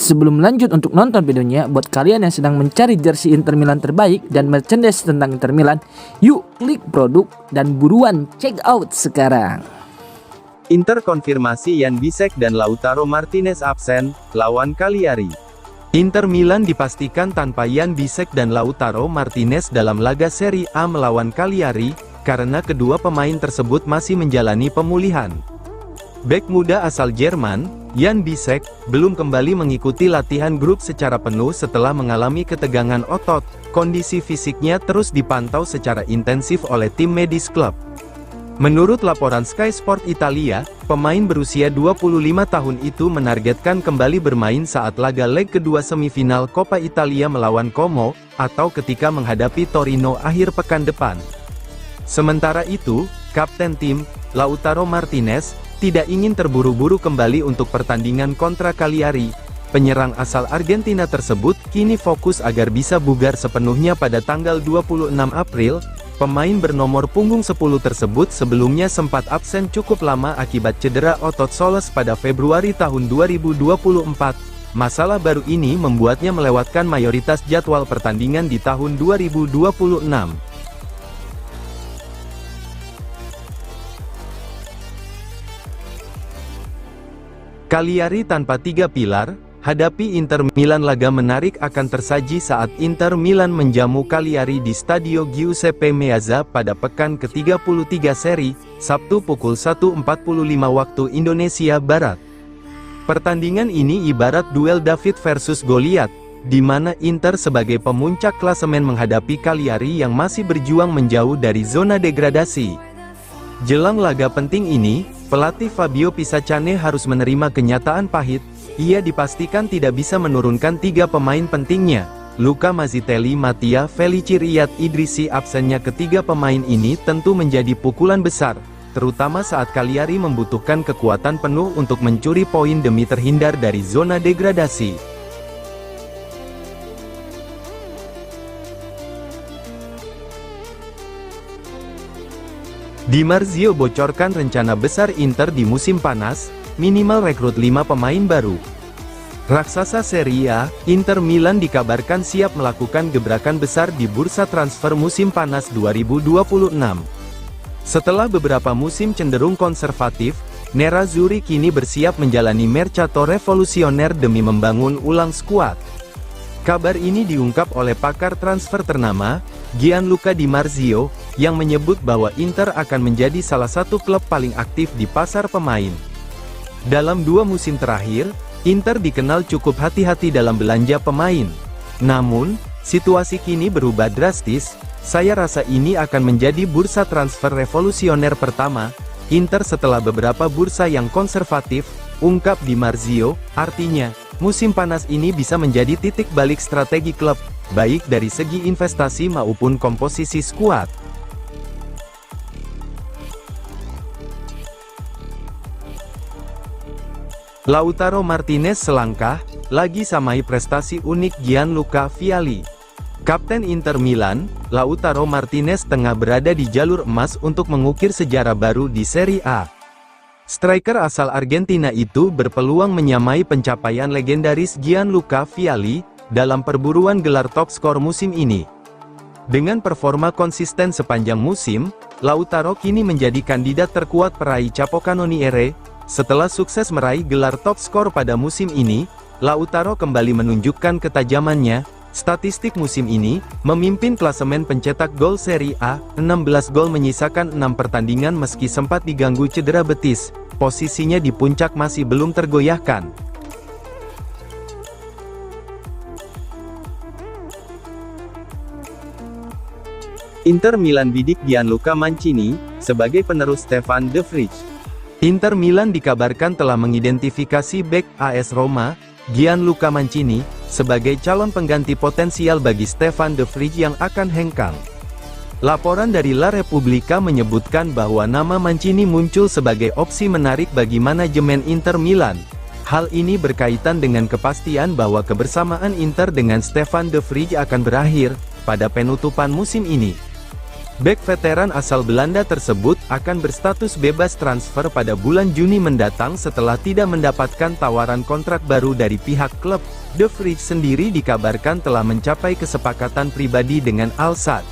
Sebelum lanjut untuk nonton videonya, buat kalian yang sedang mencari jersey Inter Milan terbaik dan merchandise tentang Inter Milan, yuk klik produk dan buruan check out sekarang. Inter konfirmasi Jan Bisek dan Lautaro Martinez absen, lawan Cagliari. Inter Milan dipastikan tanpa Jan Bisek dan Lautaro Martinez dalam laga Serie A melawan Cagliari, karena kedua pemain tersebut masih menjalani pemulihan. Bek muda asal Jerman, Jan Bisek, belum kembali mengikuti latihan grup secara penuh setelah mengalami ketegangan otot. Kondisi fisiknya terus dipantau secara intensif oleh tim medis klub. Menurut laporan Sky Sport Italia, pemain berusia 25 tahun itu menargetkan kembali bermain saat laga leg kedua semifinal Coppa Italia melawan Como, atau ketika menghadapi Torino akhir pekan depan. Sementara itu, kapten tim, Lautaro Martinez, tidak ingin terburu-buru kembali untuk pertandingan kontra Cagliari. Penyerang asal Argentina tersebut kini fokus agar bisa bugar sepenuhnya pada tanggal 26 April. Pemain bernomor punggung 10 tersebut sebelumnya sempat absen cukup lama akibat cedera otot soles pada Februari tahun 2024. Masalah baru ini membuatnya melewatkan mayoritas jadwal pertandingan di tahun 2026. Cagliari tanpa tiga pilar, hadapi Inter Milan. Laga menarik akan tersaji saat Inter Milan menjamu Cagliari di Stadio Giuseppe Meazza pada pekan ke-33 seri, Sabtu pukul 1.45 waktu Indonesia Barat. Pertandingan ini ibarat duel David versus Goliat, di mana Inter sebagai pemuncak klasemen menghadapi Cagliari yang masih berjuang menjauh dari zona degradasi. Jelang laga penting ini, pelatih Fabio Pisacane harus menerima kenyataan pahit. Ia dipastikan tidak bisa menurunkan tiga pemain pentingnya, Luca Mazzitelli, Mattia Felici, Riyad Idrissi. Absennya ketiga pemain ini tentu menjadi pukulan besar, terutama saat Cagliari membutuhkan kekuatan penuh untuk mencuri poin demi terhindar dari zona degradasi. Di Marzio bocorkan rencana besar Inter di musim panas, minimal rekrut 5 pemain baru. Raksasa Serie A, Inter Milan dikabarkan siap melakukan gebrakan besar di bursa transfer musim panas 2026. Setelah beberapa musim cenderung konservatif, Nerazzurri kini bersiap menjalani mercato revolusioner demi membangun ulang skuad. Kabar ini diungkap oleh pakar transfer ternama, Gianluca Di Marzio, yang menyebut bahwa Inter akan menjadi salah satu klub paling aktif di pasar pemain. Dalam 2 musim terakhir, Inter dikenal cukup hati-hati dalam belanja pemain. Namun, situasi kini berubah drastis. Saya rasa ini akan menjadi bursa transfer revolusioner pertama Inter setelah beberapa bursa yang konservatif, ungkap Di Marzio. Artinya, musim panas ini bisa menjadi titik balik strategi klub, baik dari segi investasi maupun komposisi skuad. Lautaro Martinez selangkah lagi samai prestasi unik Gianluca Vialli. Kapten Inter Milan, Lautaro Martinez tengah berada di jalur emas untuk mengukir sejarah baru di Serie A. Striker asal Argentina itu berpeluang menyamai pencapaian legendaris Gianluca Vialli dalam perburuan gelar top skor musim ini. Dengan performa konsisten sepanjang musim, Lautaro kini menjadi kandidat terkuat peraih Capocannoniere. Setelah sukses meraih gelar top skor pada musim ini, Lautaro kembali menunjukkan ketajamannya. Statistik musim ini, memimpin klasemen pencetak gol Serie A, 16 gol menyisakan 6 pertandingan meski sempat diganggu cedera betis. Posisinya di puncak masih belum tergoyahkan. Inter Milan bidik Gianluca Mancini sebagai penerus Stefan De Vrij. Inter Milan dikabarkan telah mengidentifikasi bek AS Roma, Gianluca Mancini, sebagai calon pengganti potensial bagi Stefan De Vrij yang akan hengkang. Laporan dari La Repubblica menyebutkan bahwa nama Mancini muncul sebagai opsi menarik bagi manajemen Inter Milan. Hal ini berkaitan dengan kepastian bahwa kebersamaan Inter dengan Stefan De Vrij akan berakhir pada penutupan musim ini. Bek veteran asal Belanda tersebut akan berstatus bebas transfer pada bulan Juni mendatang setelah tidak mendapatkan tawaran kontrak baru dari pihak klub. De Vrij sendiri dikabarkan telah mencapai kesepakatan pribadi dengan Al Sadd.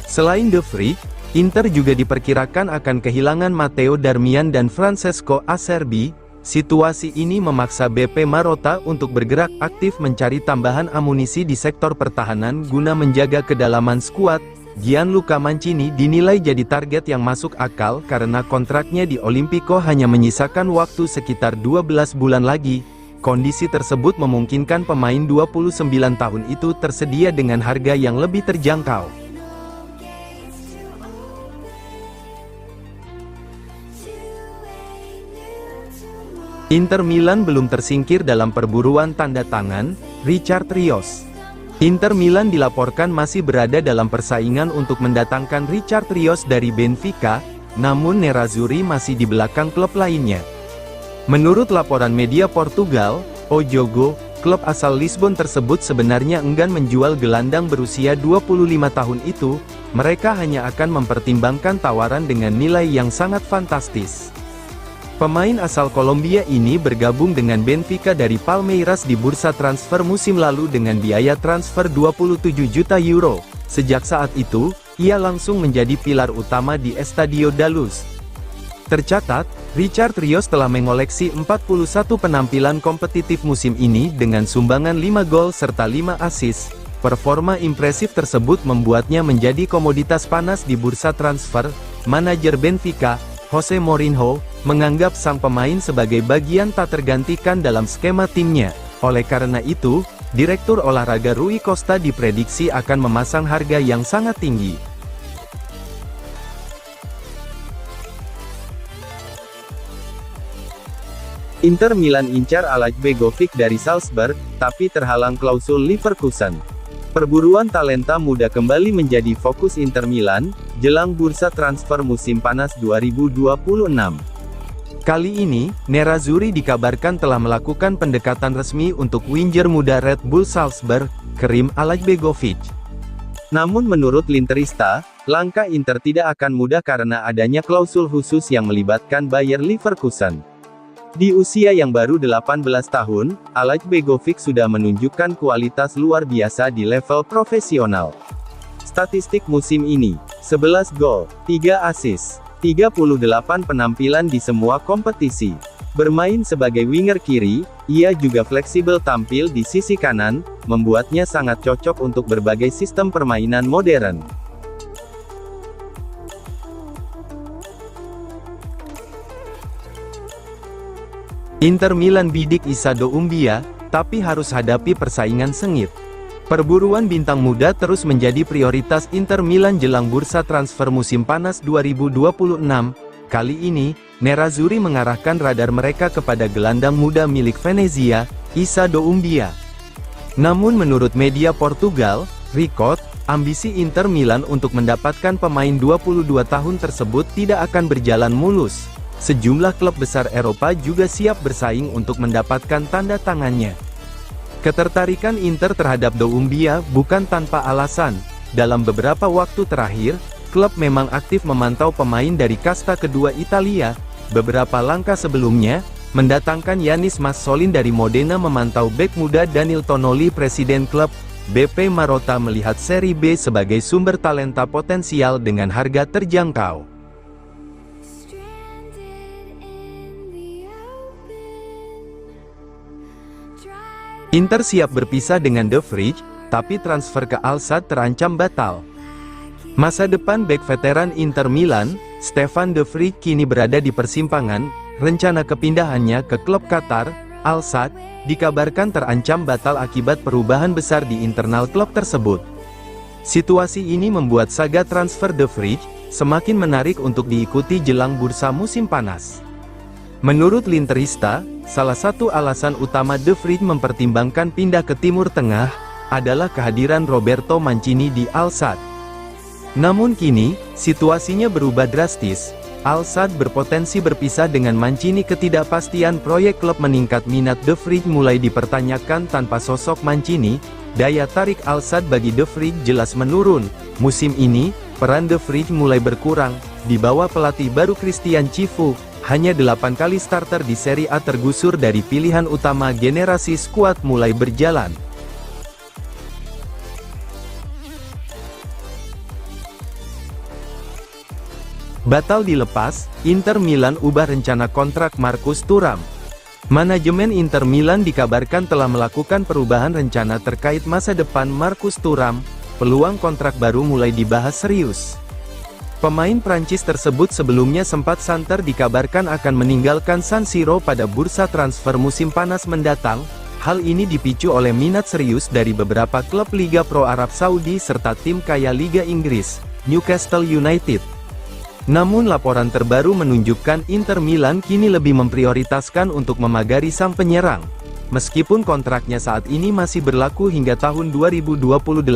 Selain De Vrij, Inter juga diperkirakan akan kehilangan Matteo Darmian dan Francesco Acerbi. Situasi ini memaksa BP Marotta untuk bergerak aktif mencari tambahan amunisi di sektor pertahanan guna menjaga kedalaman skuad. Gianluca Mancini dinilai jadi target yang masuk akal karena kontraknya di Olimpico hanya menyisakan waktu sekitar 12 bulan lagi. Kondisi tersebut memungkinkan pemain 29 tahun itu tersedia dengan harga yang lebih terjangkau. Inter Milan belum tersingkir dalam perburuan tanda tangan Richard Rios. Inter Milan dilaporkan masih berada dalam persaingan untuk mendatangkan Richard Rios dari Benfica, namun Nerazzurri masih di belakang klub lainnya. Menurut laporan media Portugal, O Jogo, klub asal Lisbon tersebut sebenarnya enggan menjual gelandang berusia 25 tahun itu. Mereka hanya akan mempertimbangkan tawaran dengan nilai yang sangat fantastis. Pemain asal Kolombia ini bergabung dengan Benfica dari Palmeiras di bursa transfer musim lalu dengan biaya transfer 27 juta euro. Sejak saat itu, ia langsung menjadi pilar utama di Estadio da Luz. Tercatat, Richard Rios telah mengoleksi 41 penampilan kompetitif musim ini dengan sumbangan 5 gol serta 5 assist. Performa impresif tersebut membuatnya menjadi komoditas panas di bursa transfer. Manajer Benfica, Jose Mourinho, menganggap sang pemain sebagai bagian tak tergantikan dalam skema timnya. Oleh karena itu, Direktur Olahraga Rui Costa diprediksi akan memasang harga yang sangat tinggi. Inter Milan incar Aleš Begovic dari Salzburg, tapi terhalang klausul Leverkusen. Perburuan talenta muda kembali menjadi fokus Inter Milan, jelang bursa transfer musim panas 2026. Kali ini, Nerazzurri dikabarkan telah melakukan pendekatan resmi untuk winger muda Red Bull Salzburg, Kerim Aleš Begovic. Namun menurut L'interista, langkah Inter tidak akan mudah karena adanya klausul khusus yang melibatkan Bayer Leverkusen. Di usia yang baru 18 tahun, Aleš Begovic sudah menunjukkan kualitas luar biasa di level profesional. Statistik musim ini, 11 gol, 3 assist, 38 penampilan di semua kompetisi. Bermain sebagai winger kiri, ia juga fleksibel tampil di sisi kanan, membuatnya sangat cocok untuk berbagai sistem permainan modern. Inter Milan bidik Issa Doumbia, tapi harus hadapi persaingan sengit. Perburuan bintang muda terus menjadi prioritas Inter Milan jelang bursa transfer musim panas 2026. Kali ini, Nerazzurri mengarahkan radar mereka kepada gelandang muda milik Venezia, Issa Doumbia. Namun menurut media Portugal, Record, ambisi Inter Milan untuk mendapatkan pemain 22 tahun tersebut tidak akan berjalan mulus. Sejumlah klub besar Eropa juga siap bersaing untuk mendapatkan tanda tangannya. Ketertarikan Inter terhadap Doumbia bukan tanpa alasan. Dalam beberapa waktu terakhir, klub memang aktif memantau pemain dari kasta kedua Italia. Beberapa langkah sebelumnya, mendatangkan Yanis Massolin dari Modena memantau bek muda Daniil Tonoli. Presiden klub, BP Marotta melihat Serie B sebagai sumber talenta potensial dengan harga terjangkau. Inter siap berpisah dengan De Vrij, tapi transfer ke Al Sadd terancam batal. Masa depan bek veteran Inter Milan, Stefan De Vrij kini berada di persimpangan. Rencana kepindahannya ke klub Qatar, Al Sadd, dikabarkan terancam batal akibat perubahan besar di internal klub tersebut. Situasi ini membuat saga transfer De Vrij semakin menarik untuk diikuti jelang bursa musim panas. Menurut L'Interista, salah satu alasan utama De Vrij mempertimbangkan pindah ke Timur Tengah adalah kehadiran Roberto Mancini di Al Sadd. Namun kini, situasinya berubah drastis. Al Sadd berpotensi berpisah dengan Mancini. Ketidakpastian proyek klub meningkat. Minat De Vrij mulai dipertanyakan. Tanpa sosok Mancini, daya tarik Al Sadd bagi De Vrij jelas menurun. Musim ini, peran De Vrij mulai berkurang. Di bawah pelatih baru Christian Cifu, hanya 8 kali starter di Serie A tergusur dari pilihan utama generasi skuad mulai berjalan. Batal dilepas, Inter Milan ubah rencana kontrak Marcus Thuram. Manajemen Inter Milan dikabarkan telah melakukan perubahan rencana terkait masa depan Marcus Thuram. Peluang kontrak baru mulai dibahas serius. Pemain Prancis tersebut sebelumnya sempat santer dikabarkan akan meninggalkan San Siro pada bursa transfer musim panas mendatang. Hal ini dipicu oleh minat serius dari beberapa klub Liga Pro Arab Saudi serta tim kaya Liga Inggris, Newcastle United. Namun laporan terbaru menunjukkan Inter Milan kini lebih memprioritaskan untuk memagari sang penyerang. Meskipun kontraknya saat ini masih berlaku hingga tahun 2028,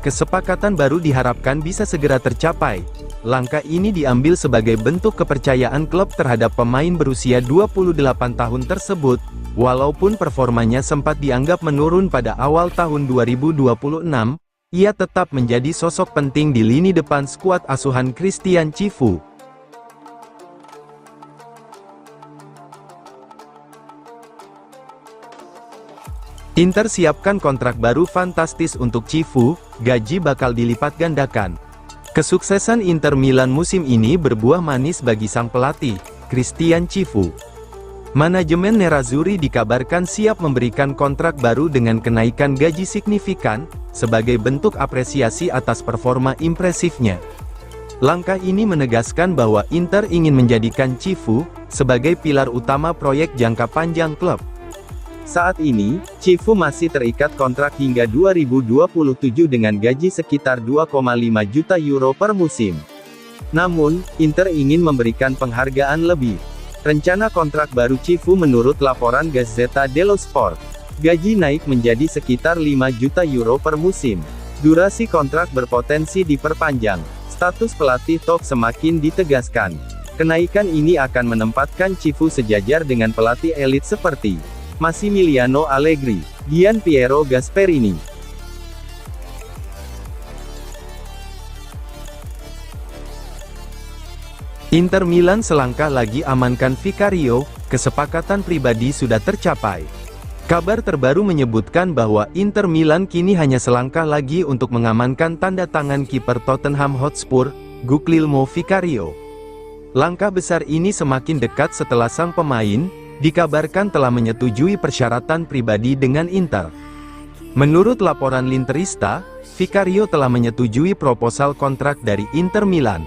kesepakatan baru diharapkan bisa segera tercapai. Langkah ini diambil sebagai bentuk kepercayaan klub terhadap pemain berusia 28 tahun tersebut, walaupun performanya sempat dianggap menurun pada awal tahun 2026. Ia tetap menjadi sosok penting di lini depan skuad asuhan Christian Cifu. Inter siapkan kontrak baru fantastis untuk Cifu, gaji bakal dilipat gandakan. Kesuksesan Inter Milan musim ini berbuah manis bagi sang pelatih, Christian Cifu. Manajemen Nerazzurri dikabarkan siap memberikan kontrak baru dengan kenaikan gaji signifikan, sebagai bentuk apresiasi atas performa impresifnya. Langkah ini menegaskan bahwa Inter ingin menjadikan Cifu sebagai pilar utama proyek jangka panjang klub. Saat ini, Cifu masih terikat kontrak hingga 2027 dengan gaji sekitar 2,5 juta euro per musim. Namun, Inter ingin memberikan penghargaan lebih. Rencana kontrak baru Cifu menurut laporan Gazzetta dello Sport. Gaji naik menjadi sekitar 5 juta euro per musim. Durasi kontrak berpotensi diperpanjang. Status pelatih top semakin ditegaskan. Kenaikan ini akan menempatkan Cifu sejajar dengan pelatih elit seperti Massimiliano Allegri, Gian Piero Gasperini. Inter Milan selangkah lagi amankan Vicario, kesepakatan pribadi sudah tercapai. Kabar terbaru menyebutkan bahwa Inter Milan kini hanya selangkah lagi untuk mengamankan tanda tangan kiper Tottenham Hotspur, Guglielmo Vicario. Langkah besar ini semakin dekat setelah sang pemain dikabarkan telah menyetujui persyaratan pribadi dengan Inter. Menurut laporan L'Interista, Vicario telah menyetujui proposal kontrak dari Inter Milan.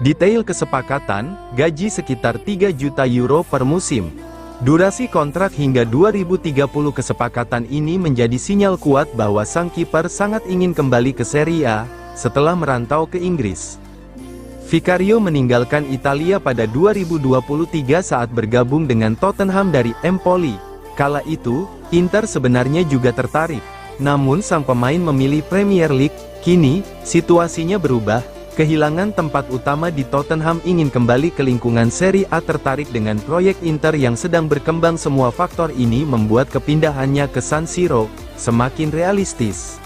Detail kesepakatan, gaji sekitar 3 juta euro per musim. Durasi kontrak hingga 2030. Kesepakatan ini menjadi sinyal kuat bahwa sang kiper sangat ingin kembali ke Serie A, setelah merantau ke Inggris. Vicario meninggalkan Italia pada 2023 saat bergabung dengan Tottenham dari Empoli. Kala itu, Inter sebenarnya juga tertarik. Namun sang pemain memilih Premier League. Kini, situasinya berubah. Kehilangan tempat utama di Tottenham, ingin kembali ke lingkungan Serie A, tertarik dengan proyek Inter yang sedang berkembang. Semua faktor ini membuat kepindahannya ke San Siro semakin realistis.